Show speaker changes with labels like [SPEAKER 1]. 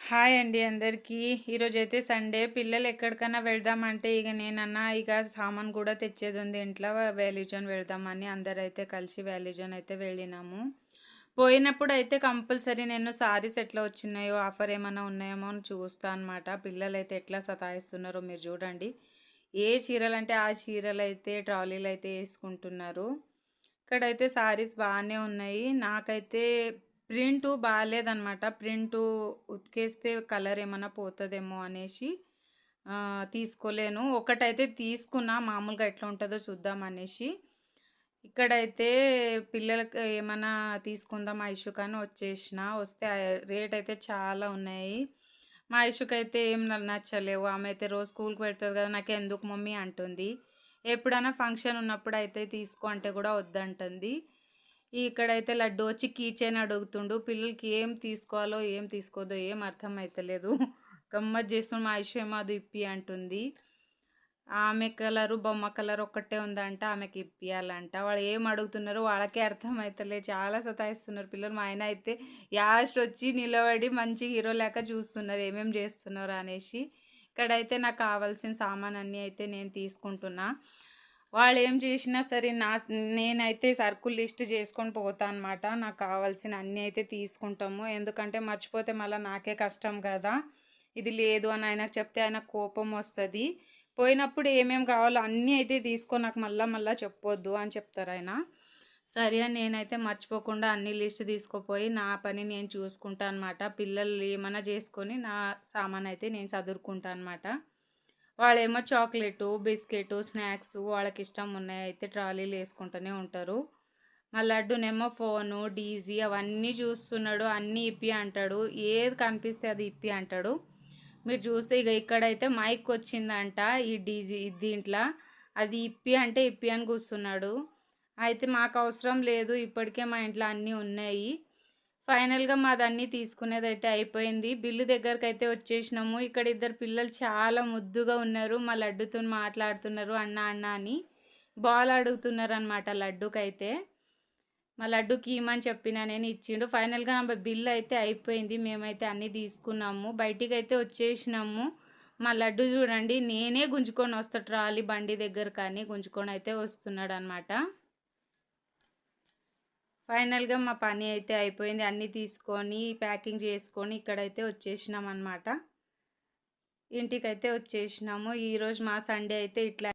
[SPEAKER 1] Hi అండి అందరికీ. ఈరోజైతే సండే. పిల్లలు ఎక్కడికన్నా వెళ్దామంటే ఇక సామాను కూడా తెచ్చేదుంది ఇంట్లో. వ్యాలీజాన్ వెళ్దామని అందరైతే కలిసి వ్యాలీజాన్ అయితే వెళ్ళినాము. పోయినప్పుడైతే కంపల్సరీ నేను సారీస్ ఎట్లా వచ్చినాయో, ఆఫర్ ఏమన్నా ఉన్నాయేమో అని చూస్తా అనమాట. పిల్లలైతే ఎట్లా సతాయిస్తున్నారో మీరు చూడండి. ఏ చీరలంటే ఆ చీరలైతే ట్రాలీలైతే యేసుకుంటున్నారు. ఇక్కడైతే సారీస్ బానే ఉన్నాయి. నాకైతే ప్రింటు బాలేదనమాట. ప్రింటు ఉతికేస్తే కలర్ ఏమన్నా పోతదేమో అనేసి తీసుకోలేను. ఒకటైతే తీసుకున్నా మామూలుగా ఎట్లా ఉంటదో చూద్దామనేసి. ఇక్కడైతే పిల్లలకి ఏమన్నా తీసుకుందాం ఐషుకని వచ్చేసిన. వస్తే రేట్ అయితే చాలా ఉన్నాయి. మా ఐషుకైతే ఏం నచ్చలేవు. ఆమె అయితే రోజు స్కూల్‌కి వెళ్తది కదా! నాకెందుకు మమ్మీ అంటుంది. ఎప్పుడైనా ఫంక్షన్ ఉన్నప్పుడైతే తీసుకో అంటే కూడా వద్దంటుంది. ఇక్కడైతే లడ్డు వచ్చి కీ చైన్ అడుగుతుండు. పిల్లలకి ఏం తీసుకోవాలో, ఏం తీసుకోవద్దో ఏం అర్థం అయితలేదు. గమ్మత్ చేస్తుండు. మా ఐషు ఏమో అది ఇప్పి అంటుంది. ఆమె కలరు, బొమ్మ కలర్ ఒక్కటే ఉందంట. ఆమెకి ఇప్పియాలంట. వాళ్ళు ఏం అడుగుతున్నారో వాళ్ళకే అర్థం అయితలే. చాలా సతాయిస్తున్నారు పిల్లలు. మా ఆయన అయితే వచ్చి నిలబడి మంచి హీరో లేక చూస్తున్నారు. ఏమేం చేస్తున్నారో అనేసి. ఇక్కడైతే నాకు కావాల్సిన సామానన్నీ అయితే నేను తీసుకుంటున్నా. వాళ్ళేం చేసినా సరే నేనైతే సరుకులు లిస్ట్ చేసుకొని పోతా అనమాట. నాకు కావాల్సిన అన్నీ అయితే తీసుకుంటాము. ఎందుకంటే మర్చిపోతే మళ్ళా నాకే కష్టం కదా! ఇది లేదు అని ఆయనకు చెప్తే ఆయనకు కోపం వస్తది. పోయినప్పుడు ఏమేమి కావాలో అన్నీ అయితే తీసుకో, నాకు మళ్ళా చెప్పొద్దు అని చెప్తారాయన. సరే అని నేనైతే మర్చిపోకుండా అన్ని లిస్ట్ తీసుకుపోయి నా పని నేను చూసుకుంటా అనమాట. పిల్లలు ఏమన్నా చేసుకొని నా సామానయితే నేను సదురుకుంటా అనమాట. వాళ్ళేమో చాక్లెటు, బిస్కెటు, స్నాక్సు వాళ్ళకిష్టం ఉన్నాయయితే ట్రాలీలో యేసుకుంటూనే ఉంటారు. మా లడ్డునేమో ఫోను, డీజీ అవన్నీ చూస్తున్నాడు. అన్నీ ఇప్పి అంటాడు. ఏది కనిపిస్తే అది ఇప్పి అంటాడు. మీరు చూస్తే ఇక్కడైతే మైక్ వచ్చిందంట ఈ డీజీ దీంట్లో. అది ఇప్పి అంటే ఇప్పి అని కూర్చున్నాడు. అయితే మాకు అవసరం లేదు. ఇప్పటికే మా ఇంట్లో అన్నీ ఉన్నాయి. ఫైనల్‌గా మాదన్నీ తీసుకునేదైతే అయిపోయింది. బిల్లు దగ్గరకైతే వచ్చేసినాము. ఇక్కడ ఇద్దరు పిల్లలు చాలా ముద్దుగా ఉన్నారు. మా లడ్డుతోని మాట్లాడుతున్నారు అన్న, అన్న అని. బాల్ అడుగుతున్నారనమాట లడ్డుకైతే. మా లడ్డుకి ఇమ్మని చెప్పినా నేను ఇచ్చిండు. ఫైనల్‌గా నా బిల్ అయితే అయిపోయింది. మేమైతే అన్నీ తీసుకున్నాము. బయటికైతే వచ్చేసినాము. మా లడ్డు చూడండి నేనే గుంజుకొని వస్తా ట్రాలీ బండి దగ్గరకని గుంజుకొనైతే వస్తున్నాడనమాట. ఫైనల్‌గా మా పని అయితే అయిపోయింది. అన్నీ తీసుకొని ప్యాకింగ్ చేసుకొని ఇక్కడైతే వచ్చేసినామనమాట. ఇంటికైతే వచ్చేసినాము. ఈరోజు మా సండే అయితే ఇట్లా